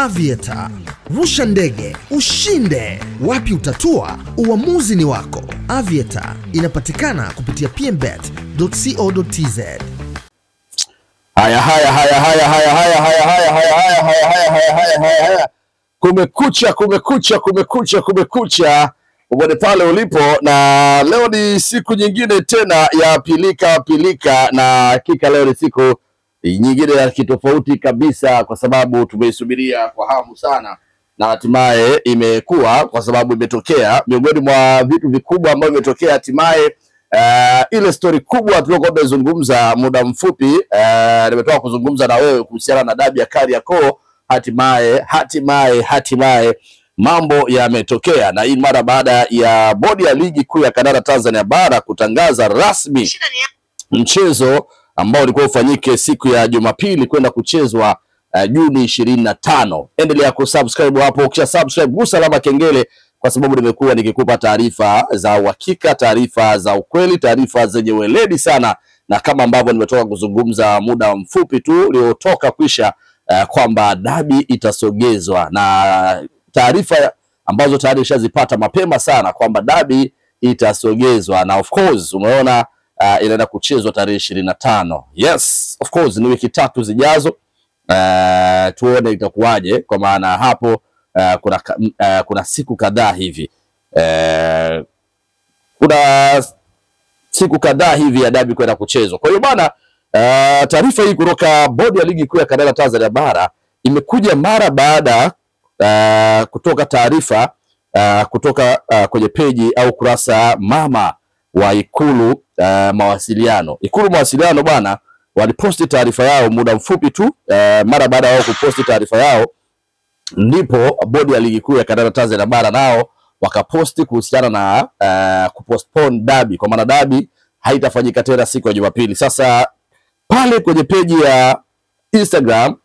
Aviator. Rusha ndege, ushinde. Wapi utatua? Uamuzi ni wako. Aviator inapatikana kupitia pmbet.co.tz. Haya. Kumekucha. Ubone pale ulipo, na leo ni siku nyingine tena ya pilika na hakika leo ni siku nyingine ya kitofauti kabisa, kwa sababu tumeisubiria kwa hamu sana na hatimaye imekuwa, kwa sababu imetokea miongoni mwa vitu vikubwa ambavyo imetokea hatimaye. Ile story kubwa tulikuwa tunazungumza muda mfupi, nimetoka kuzungumza na wewe kuhusiana na dabi ya Kariakoo. Hatimaye mambo yametokea, na hii mara baada ya bodi ya ligi kuu ya kandanda Tanzania bara kutangaza rasmi mchezo ambao ulikuwa ufanyike siku ya Jumapili kwenda kuchezwa Juni 25. Endelea kusubscribe hapo, ukisha subscribe gusa alama kengele, kwa sababu nimekuwa nikikupa taarifa za uhakika, taarifa za ukweli, taarifa zenye weledi sana, na kama ambavyo nimetoka kuzungumza muda mfupi tu uliotoka kwisha kwamba dabi itasogezwa, na taarifa ambazo tayari nishazipata mapema sana kwamba dabi itasogezwa, na of course umeona inaenda kuchezwa tarehe 25. Yes, of course ni wiki 3 zijazo. Tuone itakuwaje, kwa maana hapo kuna siku kadhaa hivi. Kuna siku kadhaa hivi ya dabi kwenda kuchezwa. Kwa hiyo bana, taarifa hii kutoka bodi ya ligi kuu ya kandanda Tanzania bara imekuja mara baada kutoka taarifa kutoka kwenye peji au kurasa mama wa Ikulu mawasiliano. Ikulu mawasiliano bwana waliposti taarifa yao muda mfupi tu, mara baada ya kuposti taarifa yao ndipo bodi ya ligi kuu ya kandanda Tanzania bara nao wakaposti kuhusiana na kupostpone dabi, kwa maana dabi haitafanyika tena siku ya Jumapili. Sasa pale kwenye peji ya Instagram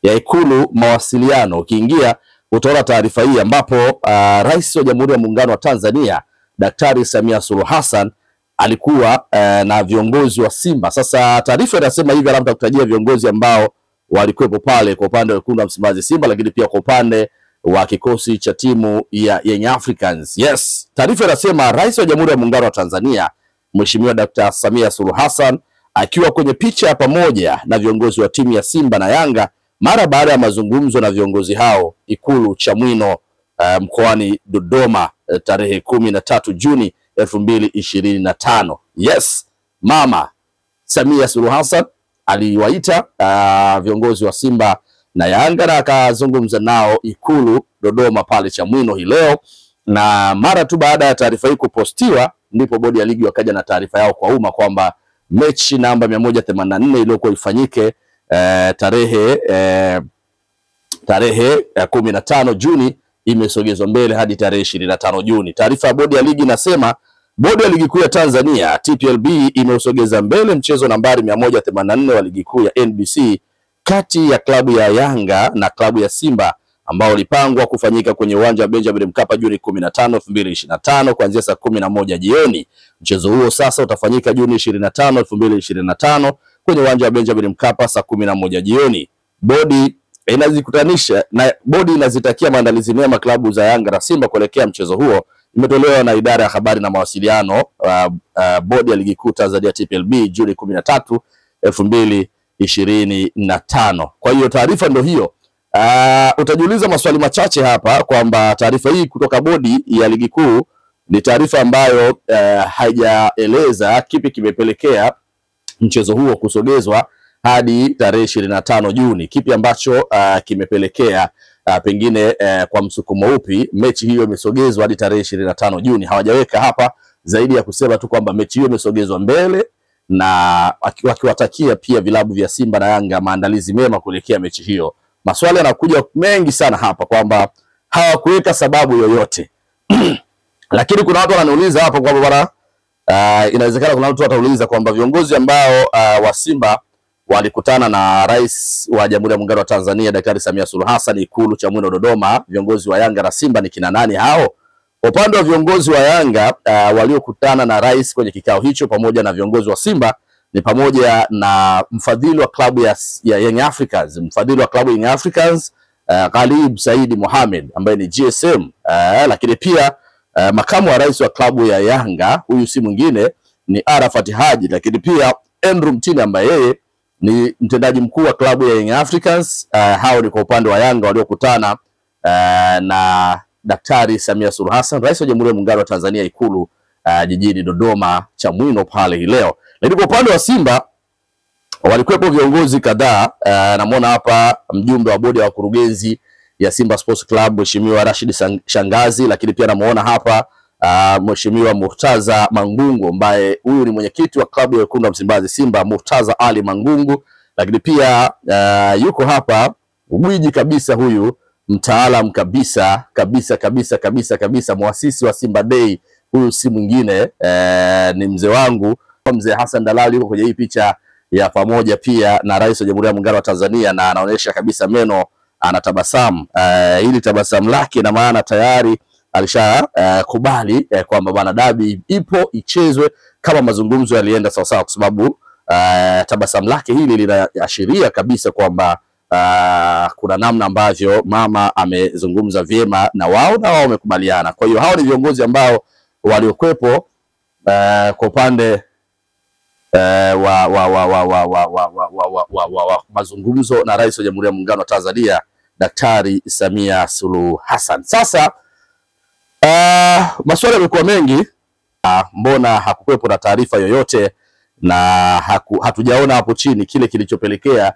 ya Ikulu mawasiliano ukiingia utaona taarifa hii, ambapo Rais wa Jamhuri ya Muungano wa Tanzania Daktari Samia Suluhu Hassan alikuwa na viongozi wa Simba. Sasa taarifa inasema hivi, labda kutajia viongozi ambao walikuwepo pale kwa upande wa wekundu wa Msimbazi Simba, lakini pia kwa upande wa kikosi cha timu ya Young Africans. Yes, taarifa inasema Rais wa Jamhuri ya Muungano wa Tanzania Mheshimiwa Dr. Samia Suluhu Hassan akiwa kwenye picha pamoja na viongozi wa timu ya Simba na Yanga mara baada ya mazungumzo na viongozi hao Ikulu Chamwino mkoani Dodoma tarehe 13 Juni 2025. Yes, Mama Samia Suluhu Hassan aliwaita viongozi wa Simba na Yanga na akazungumza nao Ikulu Dodoma pale Chamwino hii leo, na mara tu baada ya taarifa hii kupostiwa ndipo bodi ya ligi wakaja na taarifa yao kwa umma kwamba mechi namba 184 iliyokuwa ifanyike tarehe 15 Juni imesogezwa mbele hadi tarehe 25 Juni. Taarifa ya bodi ya ligi inasema bodi ya ligi kuu ya Tanzania TPLB imeusogeza mbele mchezo nambari 184 wa ligi kuu ya NBC kati ya klabu ya Yanga na klabu ya Simba ambao ulipangwa kufanyika kwenye uwanja wa Benjamin Mkapa Juni 15, 2025 kuanzia saa 11 jioni. Mchezo huo sasa utafanyika Juni 25, 2025 kwenye uwanja wa Benjamin Mkapa saa 11 jioni. Bodi inazitakia maandalizi mema klabu za Yanga na Simba kuelekea mchezo huo. Imetolewa na idara ya habari na mawasiliano bodi ya ligi kuu Tanzania TPLB Juni 13, 2025. Kwa hiyo taarifa ndio hiyo. Utajiuliza maswali machache hapa kwamba taarifa hii kutoka bodi ya ligi kuu ni taarifa ambayo haijaeleza kipi kimepelekea mchezo huo kusogezwa hadi tarehe 25 Juni. Kipi ambacho kimepelekea pengine kwa msukumo upi mechi hiyo imesogezwa hadi tarehe 25 Juni. Hawajaweka hapa zaidi ya kusema tu kwamba mechi hiyo imesogezwa mbele, na wakiwatakia pia vilabu vya Simba na Yanga maandalizi mema kuelekea mechi hiyo. Maswali yanakuja mengi sana hapa kwamba hawakuweka sababu yoyote. Lakini kuna watu wananiuliza hapa kwamba bwana, inawezekana kuna watu watauliza kwamba viongozi ambao wa Simba walikutana na Rais wa Jamhuri ya Muungano wa Tanzania Daktari Samia Suluhu Hassan Ikulu Chamwino Dodoma, viongozi wa Yanga na Simba ni kina nani hao? Upande wa viongozi wa Yanga waliokutana na Rais kwenye kikao hicho pamoja na viongozi wa Simba ni pamoja na mfadhili wa klabu ya Young Africans, mfadhili wa klabu Young Africans Ghalib Saidi Mohamed ambaye ni GSM, lakini pia makamu wa rais wa klabu ya Yanga, huyu si mwingine ni Arafat Haji, lakini pia Andrew Mtini ambaye yeye ni mtendaji mkuu wa klabu ya Young Africans. Hao ni kwa upande wa Yanga waliokutana na Daktari Samia Suluhu Hassan, rais wa Jamhuri ya Muungano wa Tanzania, Ikulu jijini Dodoma Chamwino pale hii leo. Lakini kwa upande wa Simba walikuwepo viongozi kadhaa. Namuona hapa mjumbe wa bodi ya wakurugenzi ya Simba Sports Club Mheshimiwa Rashid Shangazi, lakini pia namuona hapa Mheshimiwa Murtaza Mangungu ambaye huyu ni mwenyekiti wa klabu ya Wekundu wa Msimbazi Simba, Murtaza Ali Mangungu. Lakini pia yuko hapa gwiji kabisa, huyu mtaalam kabisa muasisi wa Simba Day, huyu si mwingine ni mzee wangu mzee Hassan Dalali. Yuko kwenye hii picha ya pamoja pia na rais wa Jamhuri ya Muungano wa Tanzania, na anaonyesha kabisa meno, anatabasamu. Hili tabasamu lake na maana tayari alisha kubali kwamba bwana dabi ipo ichezwe kama mazungumzo yalienda sawa sawa, kwa sababu tabasamu lake hili linaashiria kabisa kwamba kuna namna ambavyo mama amezungumza vyema na wao wamekubaliana. Kwa hiyo hao ni viongozi ambao waliokuepo kwa upande wa mazungumzo na rais wa Jamhuri ya Muungano wa Tanzania Daktari Samia Suluhu Hassan. Sasa maswali yamekuwa mengi, mbona hakukuwepo na taarifa yoyote na hatujaona hapo chini kile kilichopelekea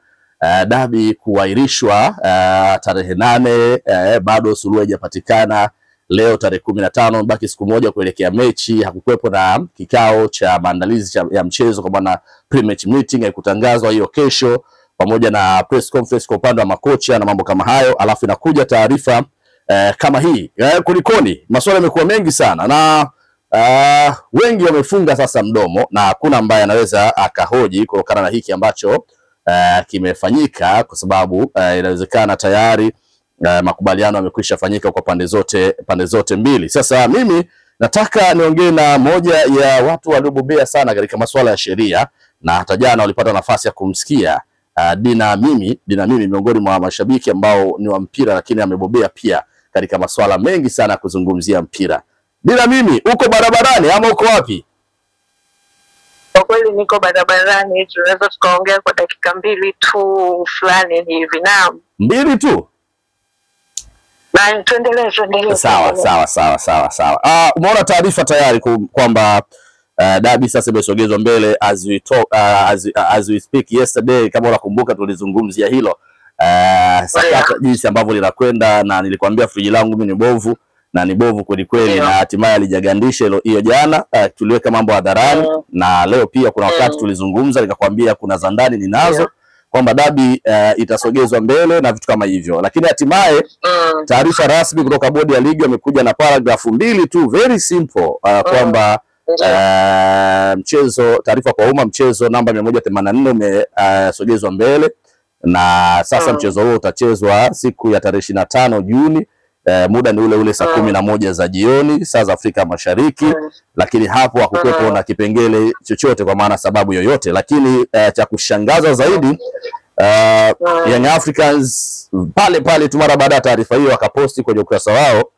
dabi kuahirishwa tarehe 8, bado suluhu haijapatikana. Leo tarehe 15, baki siku moja kuelekea mechi. Hakukuwepo na kikao cha maandalizi ya mchezo, kwa maana pre-match meeting haikutangazwa hiyo kesho, pamoja na press conference kwa upande wa makocha na mambo kama hayo. Alafu inakuja taarifa kama hii. Kulikoni? Maswali yamekuwa mengi sana na wengi wamefunga sasa mdomo, na hakuna ambaye anaweza akahoji kutokana na hiki ambacho kimefanyika, kwa sababu inawezekana tayari makubaliano yamekwisha fanyika kwa pande zote mbili. Sasa mimi nataka niongee na moja ya watu waliobobea sana katika masuala ya sheria, na hata jana walipata nafasi ya kumsikia Dina Mimi, miongoni mwa mashabiki ambao ni wa mpira, lakini amebobea pia katika masuala mengi sana ya kuzungumzia mpira. Dina Mimi, uko barabarani ama uko wapi? Kwa kweli niko barabarani, tunaweza tukaongea kwa dakika 2 tu fulani hivi. Naam. 2 tu? Na tuendelee. Sawa. Umeona taarifa tayari kwamba dabi sasa imesogezwa mbele as we speak. Yesterday, kama unakumbuka, tulizungumzia hilo sakata jinsi ambavyo linakwenda, na nilikwambia friji langu mimi ni bovu, na ni bovu kweli kweli, na hatimaye alijagandisha hiyo jana. Tuliweka mambo hadharani, na leo pia kuna wakati tulizungumza nikakwambia kuna za ndani ninazo kwamba dabi itasogezwa mbele na vitu kama hivyo. Lakini hatimaye taarifa rasmi kutoka bodi ya ligi wamekuja na paragrafu 2 tu, very simple, kwamba taarifa kwa umma, mchezo namba 184 umesogezwa mbele, na sasa mchezo huo utachezwa siku ya tarehe 25 Juni. Muda ni ule saa 11 za jioni saa za Afrika Mashariki. Lakini hapo hakukuwepo na kipengele chochote kwa maana sababu yoyote. Lakini cha kushangaza zaidi, Young Africans pale tu mara baada ya taarifa hiyo wakaposti kwenye ukurasa wao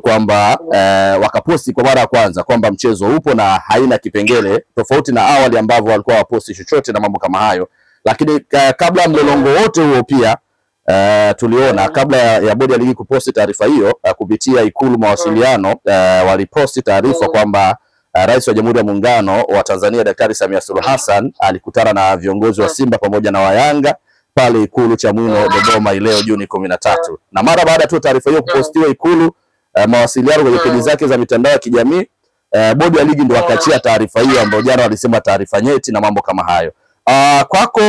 kwamba wakaposti kwa mara ya kwanza kwamba mchezo upo na haina kipengele, tofauti na awali ambavyo walikuwa waposti chochote na mambo kama hayo. Lakini kabla mlolongo wote huo pia tuliona kabla ya bodi ya ligi kuposti taarifa hiyo kupitia Ikulu mawasiliano, waliposti taarifa kwamba rais wa Jamhuri ya Muungano wa Tanzania Daktari Samia Suluhu Hassan alikutana na viongozi wa Simba pamoja na wa Yanga pale Ikulu Chamwino Dodoma leo Juni 13. Na mara baada tu taarifa hiyo kupostiwa Ikulu mawasiliano kwenye peji zake za mitandao ya kijamii, bodi ya ligi ndio wakachia taarifa hiyo ambayo jana walisema taarifa nyeti na mambo kama hayo. Kwako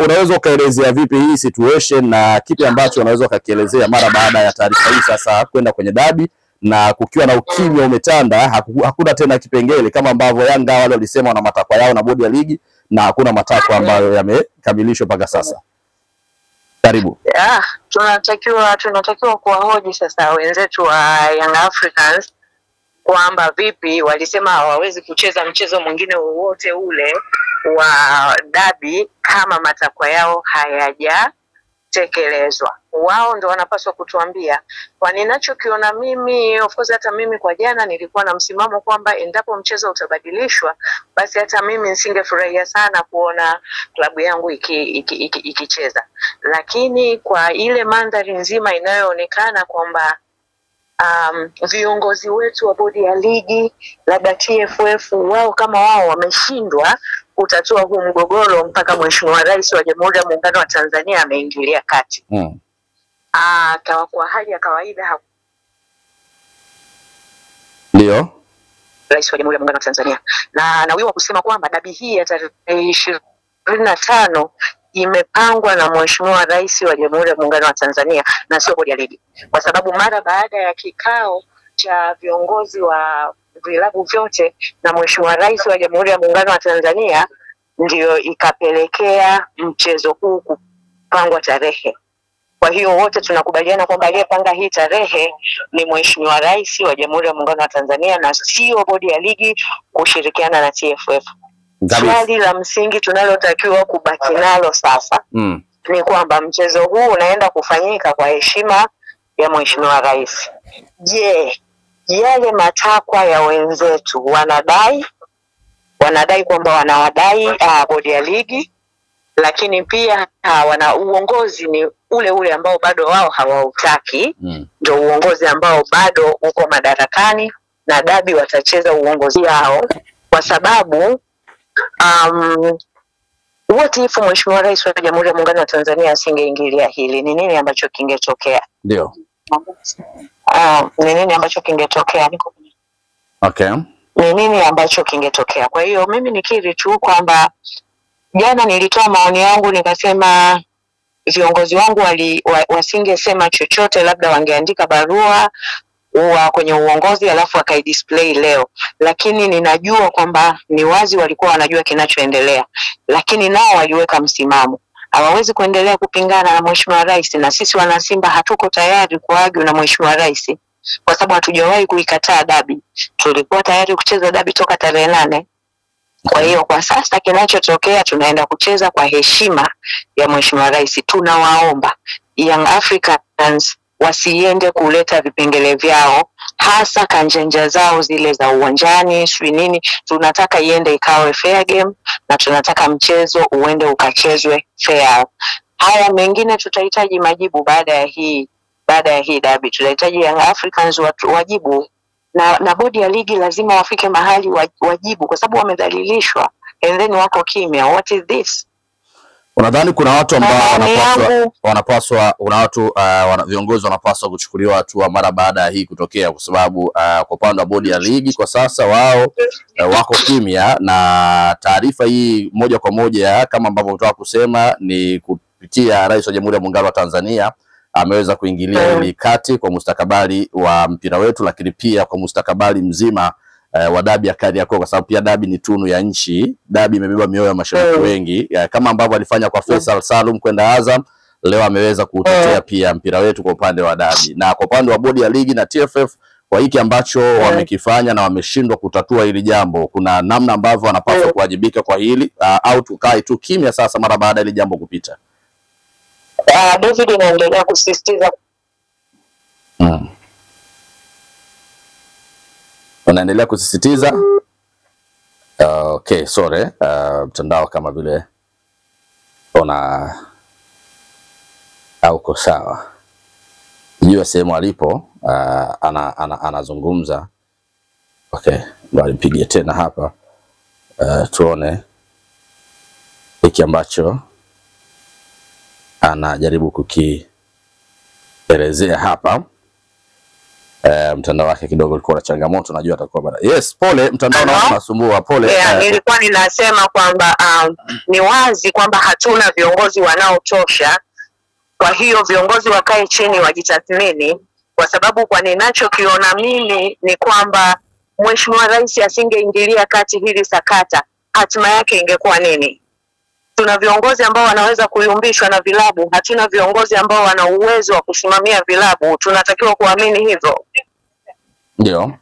unaweza ukaelezea vipi hii situation, na kipi ambacho unaweza ukakielezea mara baada ya taarifa hii sasa kwenda kwenye dabi na kukiwa na ukimya umetanda, hakuna tena kipengele kama ambavyo Yanga wale walisema wana matakwa yao na bodi ya ligi, na hakuna matakwa ambayo yamekamilishwa mpaka sasa? Karibu. Tunatakiwa kuwahoji sasa wenzetu wa Young Africans kwamba vipi walisema hawawezi kucheza mchezo mwingine wowote ule wa dabi kama matakwa yao hayajatekelezwa. wao ndo wanapaswa kutuambia. Kwa ninachokiona mimi, of course hata mimi kwa jana nilikuwa na msimamo kwamba endapo mchezo utabadilishwa, basi hata mimi nisingefurahia sana kuona klabu yangu ikicheza. Lakini kwa ile mandhari nzima inayoonekana kwamba viongozi wetu wa bodi ya ligi, labda TFF, wao kama wao wameshindwa kutatua huu mgogoro mpaka Mheshimiwa Rais wa Jamhuri ya Muungano wa Tanzania ameingilia kati. Kwa hali ya kawaida ndio Rais wa Jamhuri ya Muungano wa Tanzania na nawiwa kusema kwamba dabi hii ya tarehe 25 imepangwa na Mheshimiwa Rais wa Jamhuri ya Muungano wa Tanzania na sio bodi ya ligi, kwa sababu mara baada ya kikao cha viongozi wa vilabu vyote na Mheshimiwa Rais wa Jamhuri ya Muungano wa Tanzania ndio ikapelekea mchezo huu kupangwa tarehe. Kwa hiyo wote tunakubaliana kwamba aliyepanga hii tarehe ni Mheshimiwa Rais wa Jamhuri ya Muungano wa Tanzania na sio bodi ya ligi kushirikiana na TFF. Swali la msingi tunalotakiwa kubaki nalo sasa ni kwamba mchezo huu unaenda kufanyika kwa heshima ya Mheshimiwa Rais. Je, yale matakwa ya wenzetu wanadai kwamba wanawadai bodi ya ligi, lakini pia wana uongozi ni ule ambao bado wao hawautaki, ndio uongozi ambao bado uko madarakani na dabi watacheza uongozi wao, kwa sababu what if Mheshimiwa Rais wa Jamhuri ya Muungano wa Tanzania asingeingilia hili, ni nini ambacho kingetokea? Ndio. Ni nini ambacho kingetokea? Okay. Ni nini ambacho kingetokea? Kwa hiyo mimi nikiri tu kwamba jana nilitoa maoni yangu nikasema viongozi wangu wasingesema chochote, labda wangeandika barua kwenye uongozi alafu akaidisplay leo, lakini ninajua kwamba ni wazi walikuwa wanajua kinachoendelea, lakini nao waliweka msimamo. Hawawezi kuendelea kupingana na Mheshimiwa Rais, na sisi wana Simba hatuko tayari kuargue na Mheshimiwa Rais kwa sababu hatujawahi kuikataa dabi. Tulikuwa tayari kucheza dabi toka tarehe 8. Kwa hiyo kwa sasa kinachotokea tunaenda kucheza kwa heshima ya Mheshimiwa Rais. Tunawaomba Young Africans wasiende kuleta vipengele vyao, hasa kanjanja zao zile za uwanjani, sui nini. Tunataka iende ikawe fair game na tunataka mchezo uende ukachezwe fair. Haya mengine tutahitaji majibu baada ya hii dabi. Tunahitaji Young Africans wajibu na bodi ya ligi lazima wafike mahali wajibu, kwa sababu wamedhalilishwa and then wako kimya. What is this? Unadhani kuna watu ambao wanapaswa viongozi wanapaswa kuchukuliwa hatua mara baada ya hii kutokea, kwa sababu kwa upande wa bodi ya ligi kwa sasa wao wako kimya, na taarifa hii moja kwa moja kama ambavyo tunataka kusema ni kupitia Rais wa Jamhuri ya Muungano wa Tanzania ameweza kuingilia hili kati kwa mustakabali wa mpira wetu, lakini pia kwa mustakabali mzima wa dabi ya Kariakoo, kwa sababu pia dabi ni tunu ya nchi. Dabi imebeba mioyo ya mashabiki wengi, kama ambavyo alifanya kwa Faisal Salum kwenda Azam, leo ameweza kutetea pia mpira wetu kwa upande wa dabi. Na kwa upande wa bodi ya ligi na TFF kwa hiki ambacho wamekifanya na wameshindwa kutatua hili jambo, kuna namna ambavyo wanapaswa kuwajibika kwa hili au tukae tu kimya sasa mara baada ya hili jambo kupita? David anaendelea kusisitiza. Unaendelea kusisitiza? Okay, sorry. Mtandao kama vile hauko sawa. Sijui sehemu alipo anazungumza. Okay, bali nipigie tena hapa. Tuone hiki ambacho anajaribu kukielezea hapa. Mtandao wake kidogo ulikuwa na changamoto, najua atakuwa baada. Yes, pole, mtandao unasumbua, pole. Nilikuwa ninasema kwamba ni wazi kwamba hatuna viongozi wanaotosha. Kwa hiyo viongozi wakae chini wajitathmini, kwa sababu kwa ninachokiona mimi ni kwamba Mheshimiwa Rais asingeingilia kati hili sakata, hatima yake ingekuwa nini? Tuna viongozi ambao wanaweza kuyumbishwa na vilabu, hatuna viongozi ambao wana uwezo wa kusimamia vilabu. Tunatakiwa kuamini hivyo. Ndio.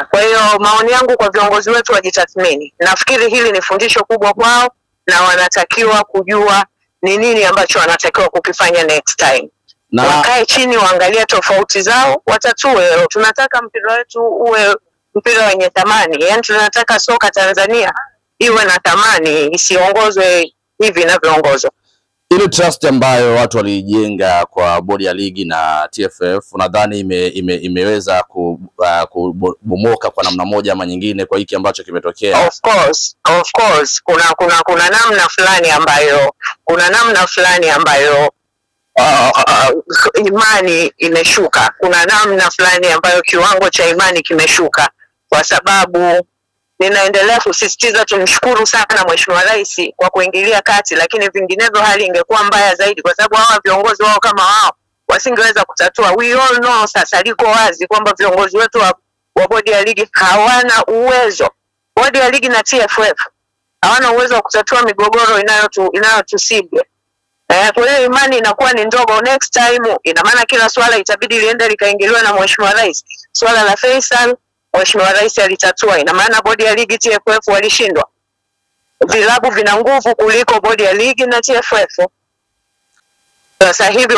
Kwa hiyo maoni yangu kwa viongozi wetu wajitathmini. Nafikiri hili ni fundisho kubwa kwao na wanatakiwa kujua ni nini ambacho wanatakiwa kukifanya next time. Na wakae chini waangalie tofauti zao, watatue. Tunataka mpira wetu uwe mpira wenye thamani. Yaani tunataka soka Tanzania iwe na thamani, isiongozwe hivi inavyoongozwa. ile trust ambayo watu walijenga kwa bodi ya ligi na TFF unadhani imeweza kubomoka kwa namna moja ama nyingine kwa hiki ambacho kimetokea? Of course kuna namna fulani ambayo imani imeshuka. Kuna namna fulani ambayo kiwango cha imani kimeshuka, kwa sababu ninaendelea kusisitiza tumshukuru sana Mheshimiwa Rais kwa kuingilia kati, lakini vinginevyo hali ingekuwa mbaya zaidi, kwa sababu hawa viongozi wao kama wao wasingeweza kutatua. We all know sasa, liko wazi kwamba viongozi wetu wa bodi ya ligi hawana uwezo. Bodi ya ligi na TFF hawana uwezo wa kutatua migogoro inayotusibu. Kwa hiyo imani inakuwa ni ndogo. Next time ina maana kila swala itabidi liende likaingiliwa na Mheshimiwa Rais. Swala la Faisal Mheshimiwa Rais alitatua, ina maana bodi ya ligi TFF walishindwa. Vilabu vina nguvu kuliko bodi ya ligi na TFF. Sasa hivi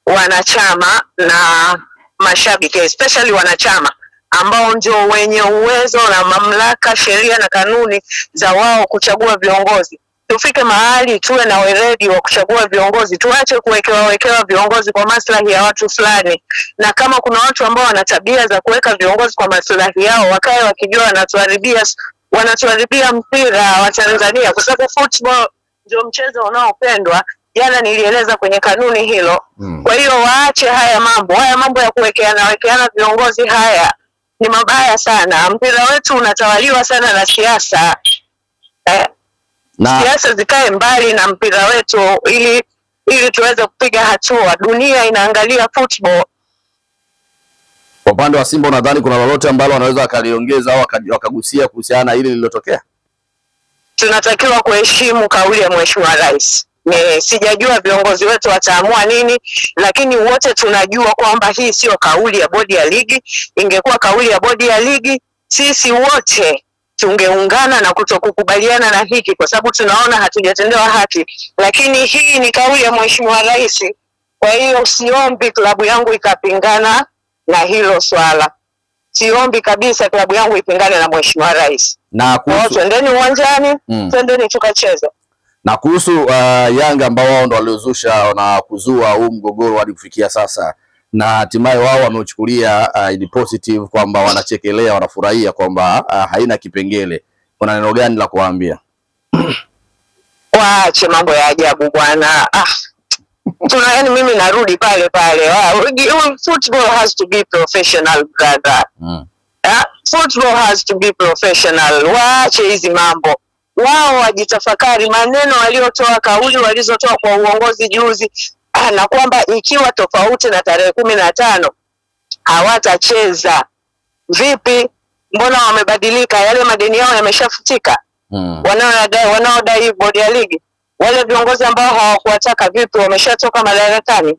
wanachama na mashabiki, especially wanachama ambao ndio wenye uwezo na mamlaka, sheria na kanuni za wao kuchagua viongozi. Tufike mahali tuwe na weledi wa kuchagua viongozi, tuache kuwekewa viongozi kwa maslahi ya watu fulani. Na kama kuna watu ambao wana tabia za kuweka viongozi kwa maslahi yao, wakae wakijua wanatuharibia mpira wa Tanzania, kwa sababu football ndio mchezo unaopendwa. Jana nilieleza kwenye kanuni hilo. Kwa hiyo waache haya mambo ya kuwekeana viongozi, haya ni mabaya sana. Mpira wetu unatawaliwa sana na siasa. Siasa zikae mbali na mpira wetu ili tuweze kupiga hatua. Dunia inaangalia football. Kwa upande wa Simba unadhani kuna lolote ambalo wanaweza wakaliongeza au wakagusia kuhusiana na hili lililotokea? Tunatakiwa kuheshimu kauli ya Mheshimiwa Rais. Sijajua viongozi wetu wataamua nini, lakini wote tunajua kwamba hii sio kauli ya bodi ya ligi. Ingekuwa kauli ya bodi ya ligi, sisi wote tungeungana na kutokukubaliana na hiki, kwa sababu tunaona hatujatendewa haki. Lakini hii ni kauli ya Mheshimiwa Rais. Kwa hiyo siombi klabu yangu ikapingana na hilo swala. Siombi kabisa klabu yangu ipingane na Mheshimiwa Rais. Na kuhusu twendeni uwanjani, twendeni tukacheze. Na kuhusu Yanga ambao wao ndo waliozusha na kuzua huu mgogoro hadi kufikia sasa, na hatimaye wao wameuchukulia ni positive kwamba wanachekelea, wanafurahia kwamba haina kipengele. Kuna neno gani la kuambia? Waache mambo ya ajabu bwana. Yani mimi narudi pale. Football has to be professional, brother. Football has to be professional. Waache hizi mambo. Wao wajitafakari maneno waliotoa, kauli walizotoa kwa uongozi juzi, na kwamba ikiwa tofauti na tarehe 15 hawatacheza. Vipi? Mbona wamebadilika? Yale madeni yao yameshafutika. Wanaodai bodi ya ligi, wale viongozi ambao hawakuwataka, vipi? Wameshatoka madarakani.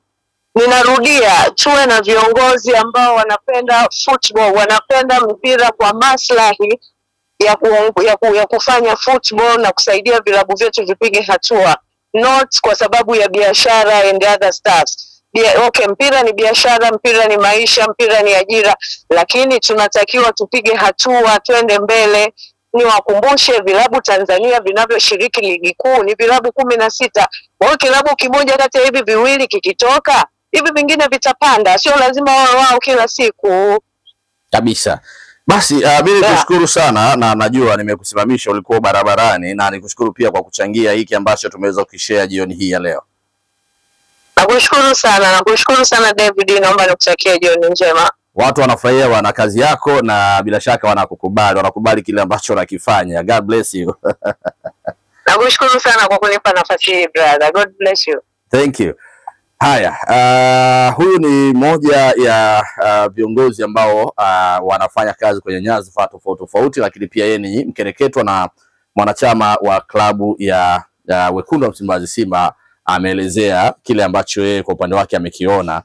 Ninarudia, tuwe na viongozi ambao wanapenda football, wanapenda mpira kwa maslahi ya kufanya football na kusaidia vilabu vyetu vipige hatua, not kwa sababu ya biashara and other stuffs. Okay, mpira ni biashara, mpira ni maisha, mpira ni ajira, lakini tunatakiwa tupige hatua, twende mbele. Niwakumbushe vilabu Tanzania vinavyoshiriki ligi kuu ni vilabu 16. Kwa hiyo kilabu kimoja kati ya hivi viwili kikitoka, hivi vingine vitapanda. Sio lazima wao kila siku. Kabisa. Basi mimi nikushukuru sana, na najua nimekusimamisha, ulikuwa barabarani, na nikushukuru pia kwa kuchangia hiki ambacho tumeweza kushare jioni hii ya leo. Nakushukuru sana David, naomba nikutakie jioni njema. Watu wanafurahia wana kazi yako, na bila shaka wanakubali kile ambacho unakifanya. God bless you. Nakushukuru sana kwa kunipa nafasi hii, brother. God bless you. Thank you. Haya, huyu ni moja ya viongozi ambao wanafanya kazi kwenye nyadhifa tofauti, lakini pia yeye ni mkereketwa na mwanachama wa klabu ya Wekundu wa Msimbazi Simba. Ameelezea kile ambacho yeye kwa upande wake amekiona.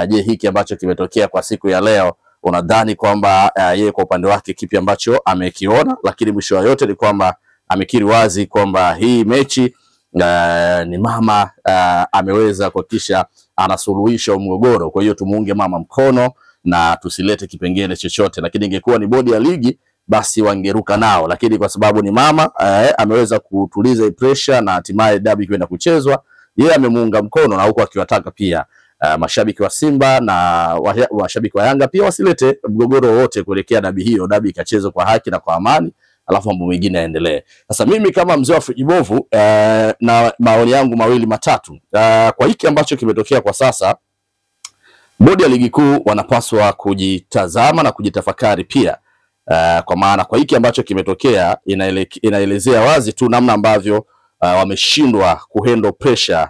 Je, hiki ambacho kimetokea kwa siku ya leo, unadhani kwamba yeye kwa upande wake kipi ambacho amekiona? Lakini mwisho wa yote ni kwamba amekiri wazi kwamba hii mechi ni mama ameweza kuhakikisha anasuluhisha mgogoro. Kwa hiyo tumuunge mama mkono na tusilete kipengele chochote, lakini ingekuwa ni bodi ya ligi basi wangeruka nao, lakini kwa sababu ni mama ameweza kutuliza pressure na hatimaye dabi kwenda kuchezwa, yeye amemuunga mkono, na huko akiwataka pia mashabiki wa Simba na washabiki wa Yanga pia wasilete mgogoro wote kuelekea dabi hiyo. Dabi ikachezwe kwa haki na kwa amani, alafu mambo mengine yaendelee. Sasa mimi kama mzee wa Frijibovu na maoni yangu mawili matatu kwa hiki ambacho kimetokea kwa sasa, bodi ya ligi kuu wanapaswa kujitazama na kujitafakari pia. Kwa maana kwa hiki ambacho kimetokea inaelezea wazi tu namna ambavyo wameshindwa kuhandle pressure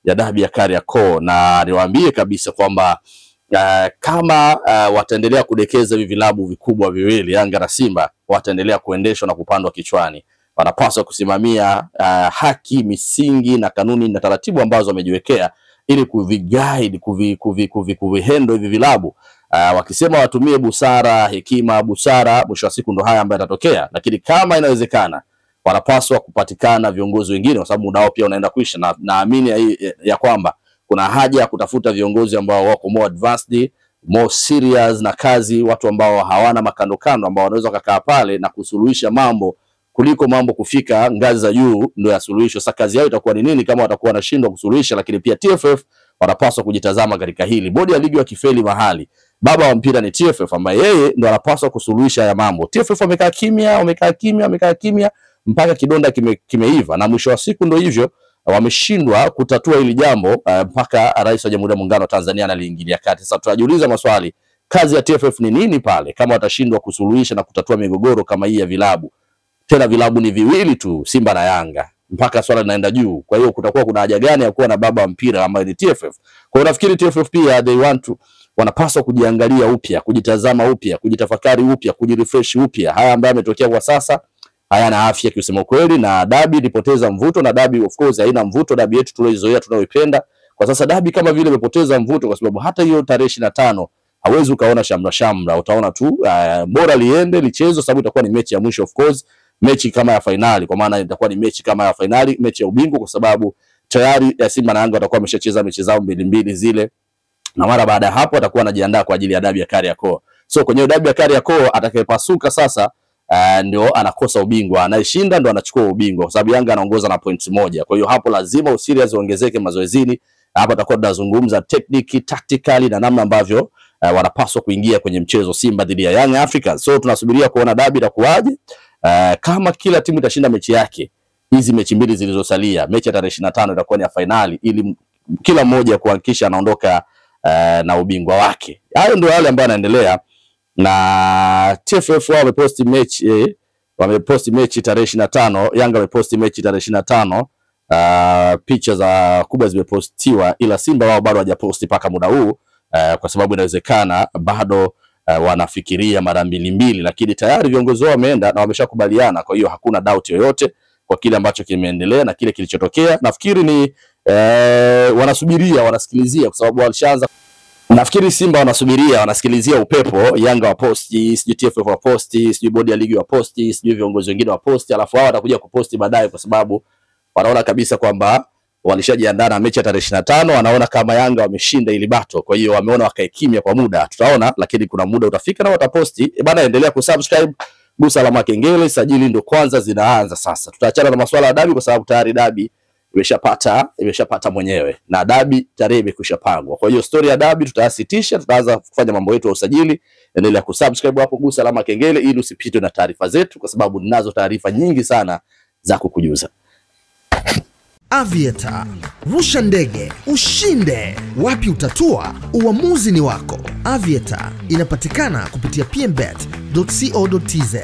ya dabi ya Kariakoo, na niwaambie kabisa kwamba kama wataendelea kudekeza hivi vilabu vikubwa viwili Yanga na Simba, wataendelea kuendeshwa na kupandwa kichwani. Wanapaswa kusimamia haki, misingi na kanuni na taratibu ambazo wamejiwekea ili kuviguide kuvihandle hivi vilabu. Wakisema watumie busara, hekima, mwisho wa siku ndo haya ambayo yatatokea. Lakini kama inawezekana, wanapaswa kupatikana viongozi wengine, kwa sababu muda wao pia unaenda kuisha, na naamini ya kwamba kuna haja ya kutafuta viongozi ambao wako more advanced, more serious na kazi, watu ambao hawana makando kando, ambao wanaweza kukaa pale na kusuluhisha mambo kuliko mambo kufika ngazi za juu ndio ya suluhisho. Sasa kazi yao itakuwa ni nini kama watakuwa wanashindwa kusuluhisha? Lakini pia TFF wanapaswa kujitazama katika hili. Bodi ya ligi wakifeli mahali, baba wa mpira ni TFF ambaye yeye ndo anapaswa kusuluhisha ya mambo. TFF wamekaa kimya mpaka kidonda kimeiva, na mwisho wa siku ndo hivyo wameshindwa kutatua hili jambo mpaka Rais wa Jamhuri ya Muungano wa Tanzania analiingilia kati. Sasa tunajiuliza maswali, kazi ya TFF ni nini pale kama watashindwa kusuluhisha na kutatua migogoro kama hii ya vilabu? Tena vilabu ni viwili tu, Simba na Yanga, mpaka swala linaenda juu. Kwa hiyo kutakuwa kuna haja gani ya kuwa na baba wa mpira ambaye ni TFF? Kwa hiyo nafikiri TFF pia wanapaswa kujiangalia upya, kujitazama upya, kujitafakari upya, kujirefresh upya. Haya ambayo yametokea kwa sasa hayana afya kusema kweli, na dabi ilipoteza mvuto, na dabi of course haina mvuto. Dabi yetu tulioizoea tunayoipenda kwa sasa, dabi kama vile imepoteza mvuto, kwa sababu hata hiyo tarehe 25 hawezi ukaona shamra, utaona tu bora liende lichezo, sababu itakuwa ni mechi ya mwisho, of course mechi kama ya finali, kwa maana itakuwa ni mechi kama ya finali, mechi ya ubingwa, kwa sababu tayari Simba na Yanga watakuwa wameshacheza mechi zao mbili zile, na mara baada ya hapo atakuwa anajiandaa kwa ajili ya dabi ya Kariakoo. So kwenye dabi ya Kariakoo atakayepasuka sasa ndio anakosa ubingwa, anayeshinda ndio anachukua ubingwa, kwa sababu Yanga anaongoza na pointi moja. Kwa hiyo hapo lazima userious uongezeke mazoezini. Hapa tutakuwa tunazungumza technique, tactically na namna ambavyo wanapaswa kuingia kwenye mchezo Simba dhidi ya Young Africans. So tunasubiria kuona dabi itakuwaje. Kama kila timu itashinda mechi yake, hizi mechi mbili zilizosalia, mechi ya tarehe 25 itakuwa ni ya finali, ili kila mmoja kuhakikisha anaondoka na ubingwa wake. Hayo ndio yale ambayo yanaendelea, na TFF wao wameposti mechi tarehe 25, Yanga wameposti mechi tarehe 25, picha za kubwa zimepostiwa, ila Simba wao bado hawajaposti paka muda huu, kwa sababu inawezekana bado wanafikiria mara mbili, lakini tayari viongozi wao wameenda na wameshakubaliana. Kwa hiyo hakuna doubt yoyote kwa kile ambacho kimeendelea na kile kilichotokea. Nafikiri ni wanasubiria, wanasikilizia, kwa sababu walishaanza. Nafikiri Simba wanasubiria, wanasikilizia upepo, Yanga waposti, sijui TFF waposti, sijui bodi ya ligi waposti, sijui viongozi wengine waposti, alafu hao watakuja kuposti baadaye, kwa sababu wanaona kabisa kwamba walishajiandaa na mechi ya tarehe 25, wanaona kama Yanga wameshinda ili bato. Kwa hiyo wameona wakae kimya kwa muda. Tutaona, lakini kuna muda utafika na wataposti. Bana, endelea kusubscribe, gusa alama kengele, sajili ndio kwanza zinaanza sasa. Tutaachana na masuala ya dabi kwa sababu tayari dabi imeshapata mwenyewe, na dabi tarehe imekushapangwa. Kwa hiyo story ya dabi tutasitisha, tutaanza kufanya mambo yetu ya usajili. Endelea kusubscribe hapo, gusa alama kengele ili usipitwe na taarifa zetu, kwa sababu ninazo taarifa nyingi sana za kukujuza. Aviator, rusha ndege, ushinde. Wapi utatua? Uamuzi ni wako. Aviator inapatikana kupitia pmbet.co.tz.